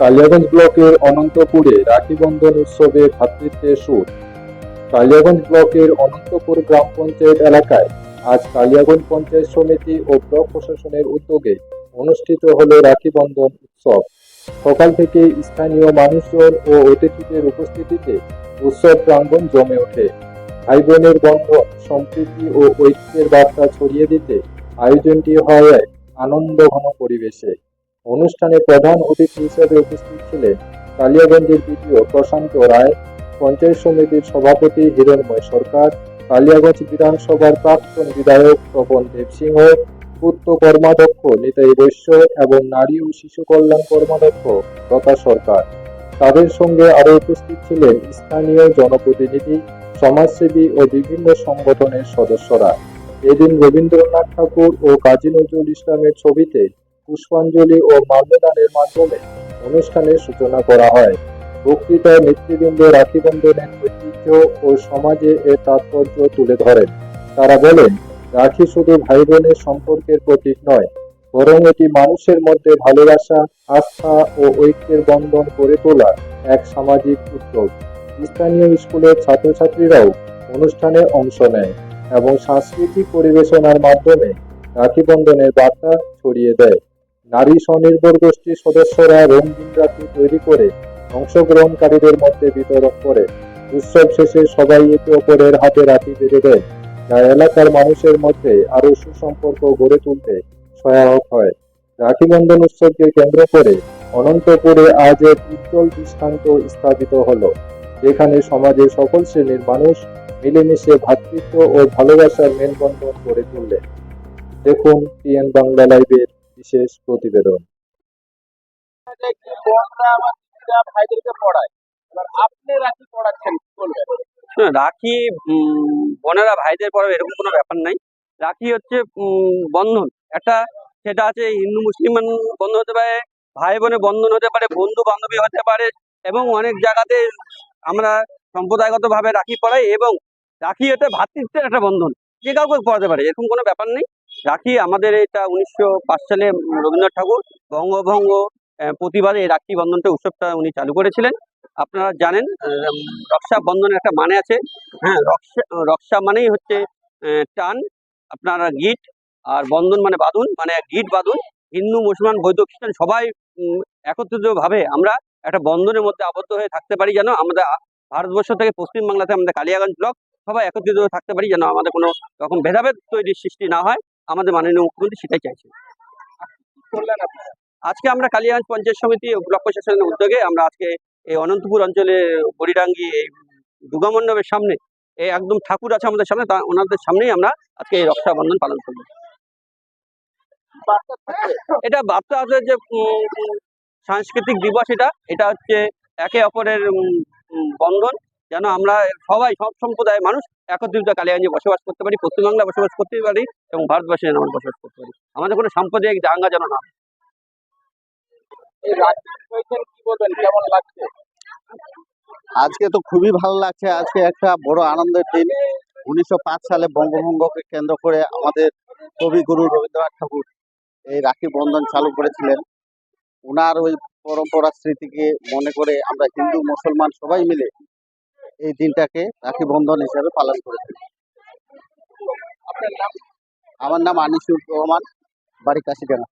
কালিয়াগঞ্জ ব্লকের অনন্তপুরে রাখি বন্ধন উৎসবে ভ্রাতৃত্বের সুর। কালিয়াগঞ্জ ব্লকের অনন্তপুর গ্রাম পঞ্চায়েত এলাকায় আজ কালিয়াগঞ্জ পঞ্চায়েত সমিতি ও ব্লক প্রশাসনের উদ্যোগে অনুষ্ঠিত হলো রাখি বন্ধন উৎসব। সকাল থেকে স্থানীয় মানুষজন ও অতিথিদের উপস্থিতিতে উৎসব প্রাঙ্গণ জমে ওঠে। ভাই বোনের বন্ধন, সম্প্রীতি ও ঐক্যের বার্তা ছড়িয়ে দিতে আয়োজনটি হয় এক আনন্দঘন পরিবেশে। অনুষ্ঠানে প্রধান অতিথি হিসেবে উপস্থিত ছিলেন কালিয়াগঞ্জের বিডিও প্রশান্ত রায়, পঞ্চায়েত সমিতির সভাপতি হিরণময় সরকার, কালিয়াগঞ্জ বিধানসভার প্রাক্তন বিধায়ক তপন দেবসিংহ, পূর্ত কর্মাধ্যক্ষ নিতাই বৈশ্য এবং নারী ও শিশু কল্যাণ কর্মাধ্যক্ষ লতা সরকার। তাদের সঙ্গে আরো উপস্থিত ছিলেন স্থানীয় জনপ্রতিনিধি, সমাজসেবী ও বিভিন্ন সংগঠনের সদস্যরা। এদিন রবীন্দ্রনাথ ঠাকুর ও কাজী নজরুল ইসলামের ছবিতে পুষ্পাঞ্জলি ও মাল্যদানের মাধ্যমে অনুষ্ঠানের সূচনা করা হয়। বক্তৃতায় নেতৃবৃন্দ রাখি বন্ধনের ঐতিহ্য ও সমাজে এর তাৎপর্য তুলে ধরেন। তারা বলেন, রাখি শুধু ভাই বোনের সম্পর্কের প্রতীক নয়, বরং এটি মানুষের মধ্যে ভালোবাসা, আস্থা ও ঐক্যের বন্ধন গড়ে তোলার এক সামাজিক উদ্যোগ। স্থানীয় স্কুলের ছাত্রছাত্রীরাও অনুষ্ঠানে অংশ নেয় এবং সাংস্কৃতিক পরিবেশনার মাধ্যমে রাখি বন্ধনের বার্তা ছড়িয়ে দেয়। নারী স্বনির্ভর গোষ্ঠীর সদস্যরা রঙিন রাখি তৈরি করে অংশগ্রহণকারীদের মধ্যে বিতরণ করে। উৎসব শেষে সবাই একে অপরের হাতে রাখি বেঁধে দেয়, যা এলাকার মানুষের মধ্যে আরো সুসম্পর্ক গড়ে তুলতে সহায়ক হয়। রাখি বন্ধন উৎসবকে কেন্দ্র করে অনন্তপুরে আজ এক উজ্জ্বল দৃষ্টান্ত স্থাপিত হলো, যেখানে সমাজের সকল শ্রেণীর মানুষ মিলেমিশে ভ্রাতৃত্ব ও ভালোবাসার মেলবন্ধন গড়ে তুললেন। দেখুন টিএন বাংলা লাইভের বিশেষ প্রতিবেদন। ভাইদেরকে পড়ায়, এবার আপনি রাখি পড়াচ্ছেন, কি বলবেন? রাখি বোনেরা ভাইদের পড়াবে এরকম কোনো ব্যাপার নাই। রাখি হচ্ছে বন্ধন একটা, সেটা আছে হিন্দু মুসলিম বন্ধন হতে পারে, ভাই বোনের বন্ধন হতে পারে, বন্ধু বান্ধবী হতে পারে, এবং অনেক জায়গাতে আমরা সম্প্রদায়গত ভাবে রাখি পড়াই। এবং রাখি হচ্ছে ভ্রাতৃত্বের একটা বন্ধন, যে কাউকে পড়াতে পারে, এরকম কোনো ব্যাপার নেই। রাখি আমাদের এটা 1905 সালে রবীন্দ্রনাথ ঠাকুর বঙ্গভঙ্গ প্রতিবাদে এই রাখি বন্ধনটা উৎসবটা উনি চালু করেছিলেন। আপনারা জানেন রক্ষা বন্ধনের একটা মানে আছে। হ্যাঁ, রক্ষা মানেই হচ্ছে টান, আপনারা গিট, আর বন্ধন মানে বাঁধন, মানে গিট বাঁধন। হিন্দু মুসলমান বৌদ্ধ খ্রিস্টান সবাই একত্রিত ভাবে আমরা একটা বন্ধনের মধ্যে আবদ্ধ হয়ে থাকতে পারি, যেন আমাদের ভারতবর্ষ থেকে পশ্চিমবাংলাতে আমাদের কালিয়াগঞ্জ ব্লক সবাই একত্রিত হয়ে থাকতে পারি, যেন আমাদের কোনো রকম ভেদাভেদ তৈরির সৃষ্টি না হয়। আমাদের মাননীয় মুখ্যমন্ত্রী সেটাই চাইছেন। আজকে আমরা কালিয়াগঞ্জ পঞ্চায়েত সমিতি ও ব্লক প্রশাসনের উদ্যোগে আমরা আজকে এই অনন্তপুর অঞ্চলে বড়িডাঙ্গি এই দুর্গামণ্ডপের সামনে এই একদম ঠাকুর আছে আমাদের সামনে, ওনাদের সামনেই আমরা আজকে এই রক্ষাবন্ধন পালন করব। এটা বার্তা আছে যে সাংস্কৃতিক দিবস, এটা হচ্ছে একে অপরের বন্ধন, যেন আমরা সবাই সব সম্প্রদায়ের মানুষ একত্রিত কালিয়াগঞ্জে বসবাস করতে পারি, পশ্চিমবাংলায় বসবাস করতে পারি এবং ভারতবর্ষে যেন আমরা বসবাস করতে পারি। আমাদের কোনো সাম্প্রদায়িক দাঙ্গা যেন না। কেমন লাগছে? আজকে তো খুবই ভালো লাগছে। আজকে একটা বড় আনন্দের দিন। 1905 সালে বঙ্গভঙ্গকে কেন্দ্র করে আমাদের কবিগুরু রবীন্দ্রনাথ ঠাকুর এই রাখি বন্ধন চালু করেছিলেন। ওনার ওই পরম্পরা স্মৃতিকে মনে করে আমরা হিন্দু মুসলমান সবাই মিলে এই দিনটাকে রাখি বন্ধন হিসাবে পালন করেছি। আপনার নাম? আমার নাম আনিসুর রহমান, বাড়ি কাশিডাঙ্গা।